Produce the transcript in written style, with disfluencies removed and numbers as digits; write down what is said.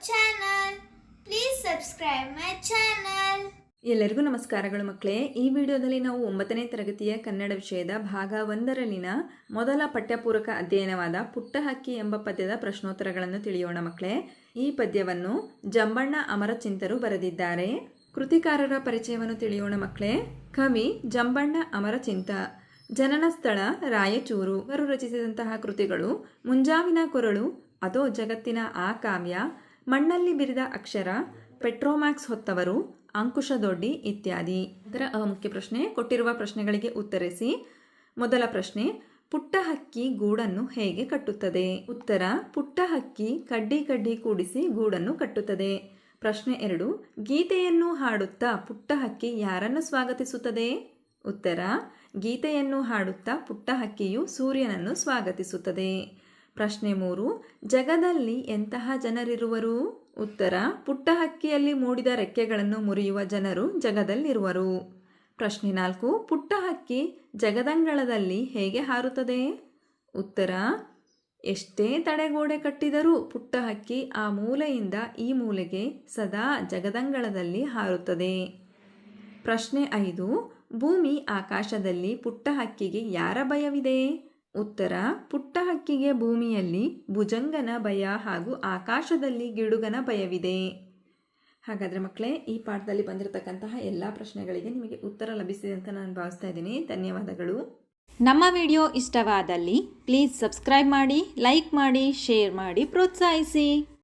channel. Please subscribe my channel. ಎಲ್ಲರಿಗೂ ನಮಸ್ಕಾರಗಳು ಮಕ್ಕಳೇ. ಈ ವಿಡಿಯೋದಲ್ಲಿ ನಾವು 9ನೇ ತರಗತಿಯ ಕನ್ನಡ ವಿಷಯದ ಭಾಗ 1ರಲ್ಲಿನ ಮೊದಲ ಪಠ್ಯಪೂರಕ ಅಧ್ಯಯನವಾದ ಪುಟ್ಟ ಹಕ್ಕಿ ಎಂಬ ಪದ್ಯದ ಪ್ರಶ್ನೋತ್ತರಗಳನ್ನು ತಿಳಿಯೋಣ ಮಕ್ಕಳೇ. ಈ ಪದ್ಯವನ್ನು ಜಂಬಣ್ಣ ಅಮರಚಿಂತರು ಬರೆದಿದ್ದಾರೆ. ಕೃತಿಕಾರರ ಪರಿಚಯವನ್ನು ತಿಳಿಯೋಣ ಮಕ್ಕಳೇ. ಕವಿ ಜಂಬಣ್ಣ ಅಮರಚಿಂತ. ಜನನ ಸ್ಥಳ ರಾಯಚೂರು. ಅವರು ರಚಿಸಿದಂತಹ ಕೃತಿಗಳು ಮುಂಜಾವಿನ ಕೊರಳು, ಅದೋ ಜಗತ್ತಿನ ಆ ಕಾವ್ಯ, ಮಣ್ಣಲ್ಲಿ ಬಿರಿದ ಅಕ್ಷರ, ಪೆಟ್ರೋಮ್ಯಾಕ್ಸ್ ಹೊತ್ತವರು, ಅಂಕುಶದೊಡ್ಡಿ ಇತ್ಯಾದಿ. ಇದರ ಮುಖ್ಯ ಪ್ರಶ್ನೆ. ಕೊಟ್ಟಿರುವ ಪ್ರಶ್ನೆಗಳಿಗೆ ಉತ್ತರಿಸಿ. ಮೊದಲ ಪ್ರಶ್ನೆ, ಪುಟ್ಟ ಹಕ್ಕಿ ಗೂಡನ್ನು ಹೇಗೆ ಕಟ್ಟುತ್ತದೆ? ಉತ್ತರ, ಪುಟ್ಟ ಹಕ್ಕಿ ಕಡ್ಡಿ ಕಡ್ಡಿ ಕೂಡಿಸಿ ಗೂಡನ್ನು ಕಟ್ಟುತ್ತದೆ. ಪ್ರಶ್ನೆ 2, ಗೀತೆಯನ್ನು ಹಾಡುತ್ತಾ ಪುಟ್ಟ ಹಕ್ಕಿ ಯಾರನ್ನು ಸ್ವಾಗತಿಸುತ್ತದೆ? ಉತ್ತರ, ಗೀತೆಯನ್ನು ಹಾಡುತ್ತಾ ಪುಟ್ಟ ಹಕ್ಕಿಯು ಸೂರ್ಯನನ್ನು ಸ್ವಾಗತಿಸುತ್ತದೆ. ಪ್ರಶ್ನೆ 3, ಜಗದಲ್ಲಿ ಎಂತಹ ಜನರಿರುವರು? ಉತ್ತರ, ಪುಟ್ಟ ಹಕ್ಕಿಯಲ್ಲಿ ಮೂಡಿದ ರೆಕ್ಕೆಗಳನ್ನು ಮುರಿಯುವ ಜನರು ಜಗದಲ್ಲಿರುವರು. ಪ್ರಶ್ನೆ 4, ಪುಟ್ಟ ಹಕ್ಕಿ ಜಗದಂಗಳದಲ್ಲಿ ಹೇಗೆ ಹಾರುತ್ತದೆ? ಉತ್ತರ, ಎಷ್ಟೇ ತಡೆಗೋಡೆ ಕಟ್ಟಿದರೂ ಪುಟ್ಟ ಹಕ್ಕಿ ಆ ಮೂಲೆಯಿಂದ ಈ ಮೂಲೆಗೆ ಸದಾ ಜಗದಂಗಳದಲ್ಲಿ ಹಾರುತ್ತದೆ. ಪ್ರಶ್ನೆ 5, ಭೂಮಿ ಆಕಾಶದಲ್ಲಿ ಪುಟ್ಟ ಹಕ್ಕಿಗೆ ಯಾರ ಭಯವಿದೆ? ಉತ್ತರ, ಪುಟ್ಟ ಹಕ್ಕಿಗೆ ಭೂಮಿಯಲ್ಲಿ ಭುಜಂಗನ ಭಯ ಹಾಗೂ ಆಕಾಶದಲ್ಲಿ ಗಿಡುಗನ ಭಯವಿದೆ. ಹಾಗಾದರೆ ಮಕ್ಕಳೇ, ಈ ಪಾಠದಲ್ಲಿ ಬಂದಿರತಕ್ಕಂತಹ ಎಲ್ಲ ಪ್ರಶ್ನೆಗಳಿಗೆ ನಿಮಗೆ ಉತ್ತರ ಲಭಿಸಿದೆ ಅಂತ ನಾನು ಭಾವಿಸ್ತಾ ಇದ್ದೀನಿ. ಧನ್ಯವಾದಗಳು. ನಮ್ಮ ವಿಡಿಯೋ ಇಷ್ಟವಾದಲ್ಲಿ ಪ್ಲೀಸ್ ಸಬ್ಸ್ಕ್ರೈಬ್ ಮಾಡಿ, ಲೈಕ್ ಮಾಡಿ, ಶೇರ್ ಮಾಡಿ, ಪ್ರೋತ್ಸಾಹಿಸಿ.